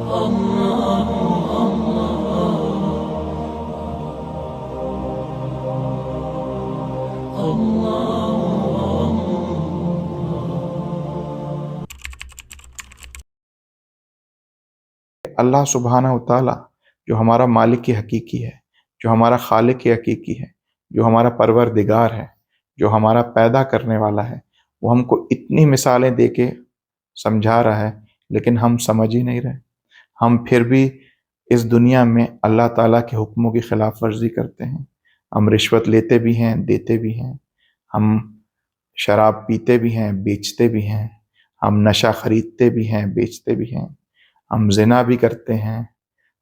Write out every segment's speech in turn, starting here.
اللہ سبحانہ و تعالیٰ جو ہمارا مالک حقیقی ہے، جو ہمارا خالق حقیقی ہے، جو ہمارا پروردگار ہے، جو ہمارا پیدا کرنے والا ہے، وہ ہم کو اتنی مثالیں دے کے سمجھا رہا ہے، لیکن ہم سمجھ ہی نہیں رہے۔ ہم پھر بھی اس دنیا میں اللہ تعالیٰ کے حکموں کی خلاف ورزی کرتے ہیں۔ ہم رشوت لیتے بھی ہیں، دیتے بھی ہیں، ہم شراب پیتے بھی ہیں، بیچتے بھی ہیں، ہم نشہ خریدتے بھی ہیں، بیچتے بھی ہیں، ہم زنا بھی کرتے ہیں،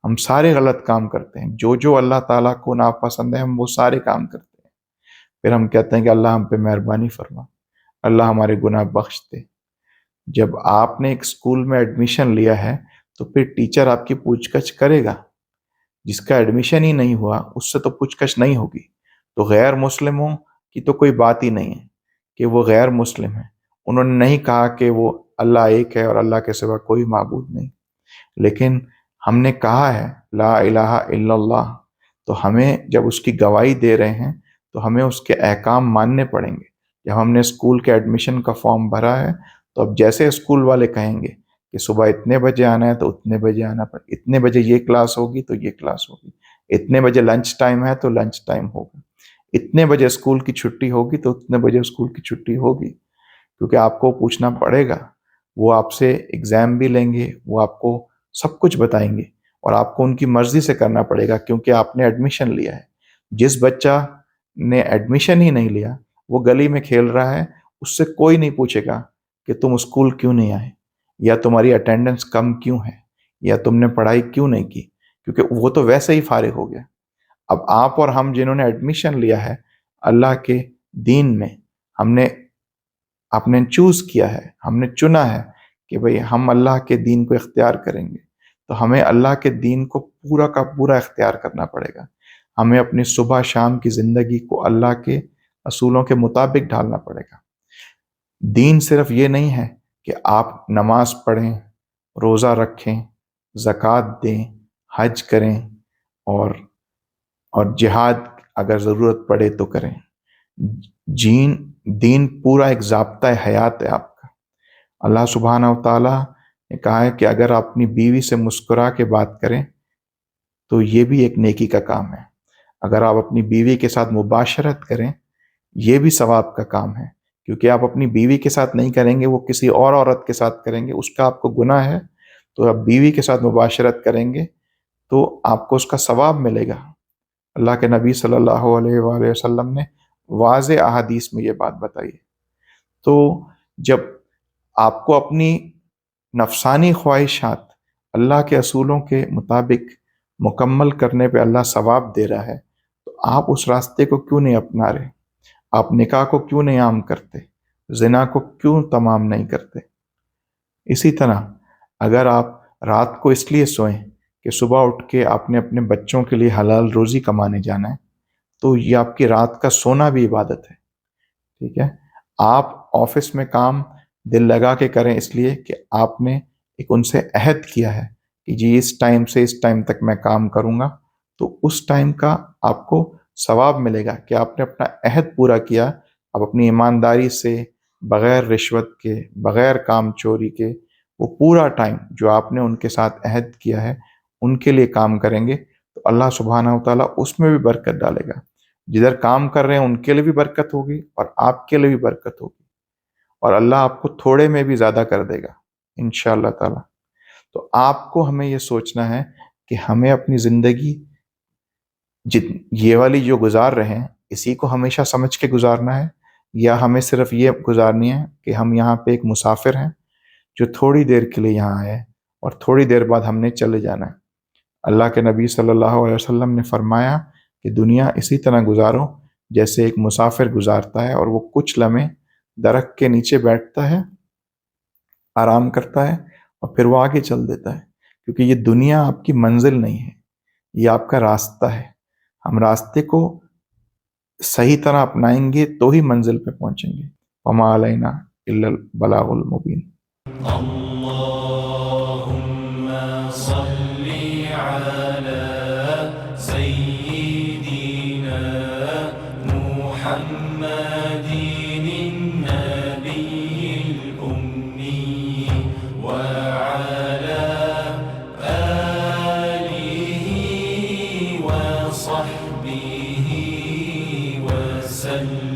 ہم سارے غلط کام کرتے ہیں۔ جو اللہ تعالیٰ کو ناپسند ہے ہم وہ سارے کام کرتے ہیں۔ پھر ہم کہتے ہیں کہ اللہ ہم پہ مہربانی فرما، اللہ ہمارے گناہ بخش دے۔ جب آپ نے ایک اسکول میں ایڈمیشن لیا ہے تو پھر ٹیچر آپ کی پوچھ گچھ کرے گا۔ جس کا ایڈمیشن ہی نہیں ہوا اس سے تو پوچھ گچھ نہیں ہوگی۔ تو غیر مسلموں کی تو کوئی بات ہی نہیں ہے کہ وہ غیر مسلم ہیں۔ انہوں نے نہیں کہا کہ وہ اللہ ایک ہے اور اللہ کے سوا کوئی معبود نہیں، لیکن ہم نے کہا ہے لا الہ الا اللہ، تو ہمیں جب اس کی گواہی دے رہے ہیں تو ہمیں اس کے احکام ماننے پڑیں گے۔ جب ہم نے اسکول کے ایڈمیشن کا فارم بھرا ہے تو اب جیسے اسکول والے کہیں گے کہ صبح اتنے بجے آنا ہے تو اتنے بجے آنا پڑے، اتنے بجے یہ کلاس ہوگی تو یہ کلاس ہوگی، اتنے بجے لنچ ٹائم ہے تو لنچ ٹائم ہوگا، اتنے بجے اسکول کی چھٹی ہوگی تو اتنے بجے اسکول کی چھٹی ہوگی، کیونکہ آپ کو پوچھنا پڑے گا۔ وہ آپ سے ایگزام بھی لیں گے، وہ آپ کو سب کچھ بتائیں گے اور آپ کو ان کی مرضی سے کرنا پڑے گا، کیونکہ آپ نے ایڈمیشن لیا ہے۔ جس بچہ نے ایڈمیشن ہی نہیں لیا وہ گلی میں کھیل رہا ہے، اس سے کوئی نہیں پوچھے گا کہ تم اسکول کیوں نہیں آئے، یا تمہاری اٹینڈنس کم کیوں ہے، یا تم نے پڑھائی کیوں نہیں کی، کیونکہ وہ تو ویسے ہی فارغ ہو گیا۔ اب آپ اور ہم جنہوں نے ایڈمیشن لیا ہے اللہ کے دین میں، آپ نے چوز کیا ہے، ہم نے چنا ہے کہ بھئی ہم اللہ کے دین کو اختیار کریں گے، تو ہمیں اللہ کے دین کو پورا کا پورا اختیار کرنا پڑے گا۔ ہمیں اپنی صبح شام کی زندگی کو اللہ کے اصولوں کے مطابق ڈھالنا پڑے گا۔ دین صرف یہ نہیں ہے کہ آپ نماز پڑھیں، روزہ رکھیں، زکوٰۃ دیں، حج کریں اور جہاد اگر ضرورت پڑے تو کریں۔ دین پورا ایک ضابطۂ حیات ہے آپ کا۔ اللہ سبحانہ و تعالیٰ نے کہا ہے کہ اگر آپ اپنی بیوی سے مسکرا کے بات کریں تو یہ بھی ایک نیکی کا کام ہے۔ اگر آپ اپنی بیوی کے ساتھ مباشرت کریں یہ بھی ثواب کا کام ہے، کیونکہ آپ اپنی بیوی کے ساتھ نہیں کریں گے، وہ کسی اور عورت کے ساتھ کریں گے، اس کا آپ کو گناہ ہے۔ تو آپ بیوی کے ساتھ مباشرت کریں گے تو آپ کو اس کا ثواب ملے گا۔ اللہ کے نبی صلی اللہ علیہ وآلہ وسلم نے واضح احادیث میں یہ بات بتائی ہے۔ تو جب آپ کو اپنی نفسانی خواہشات اللہ کے اصولوں کے مطابق مکمل کرنے پہ اللہ ثواب دے رہا ہے، تو آپ اس راستے کو کیوں نہیں اپنا رہے؟ آپ نکاح کو کیوں نہیں عام کرتے؟ زنا کو کیوں تمام نہیں کرتے؟ اسی طرح اگر آپ رات کو اس لیے سوئیں کہ صبح اٹھ کے آپ نے اپنے بچوں کے لیے حلال روزی کمانے جانا ہے، تو یہ آپ کی رات کا سونا بھی عبادت ہے، ٹھیک ہے؟ آپ آفس میں کام دل لگا کے کریں اس لیے کہ آپ نے ایک ان سے عہد کیا ہے کہ جی اس ٹائم سے اس ٹائم تک میں کام کروں گا، تو اس ٹائم کا آپ کو ثواب ملے گا کہ آپ نے اپنا عہد پورا کیا۔ آپ اپنی ایمانداری سے، بغیر رشوت کے، بغیر کام چوری کے، وہ پورا ٹائم جو آپ نے ان کے ساتھ عہد کیا ہے ان کے لیے کام کریں گے تو اللہ سبحانہ و تعالیٰ اس میں بھی برکت ڈالے گا۔ جدھر کام کر رہے ہیں ان کے لیے بھی برکت ہوگی اور آپ کے لیے بھی برکت ہوگی، اور اللہ آپ کو تھوڑے میں بھی زیادہ کر دے گا انشاءاللہ تعالیٰ۔ تو آپ کو ہمیں یہ سوچنا ہے کہ ہمیں اپنی زندگی یہ والی جو گزار رہے ہیں اسی کو ہمیشہ سمجھ کے گزارنا ہے، یا ہمیں صرف یہ گزارنی ہے کہ ہم یہاں پہ ایک مسافر ہیں جو تھوڑی دیر کے لیے یہاں آئے اور تھوڑی دیر بعد ہم نے چلے جانا ہے۔ اللہ کے نبی صلی اللہ علیہ وسلم نے فرمایا کہ دنیا اسی طرح گزارو جیسے ایک مسافر گزارتا ہے، اور وہ کچھ لمحے درخت کے نیچے بیٹھتا ہے، آرام کرتا ہے اور پھر وہ آگے چل دیتا ہے، کیونکہ یہ دنیا آپ کی منزل نہیں ہے، یہ آپ کا راستہ ہے۔ ہم راستے کو صحیح طرح اپنائیں گے تو ہی منزل پہ پہنچیں گے۔ وما علینا الا البلاغ المبین۔ وصل على سيدنا محمد النبي الأمي وعلى آله وصحبه وسلم.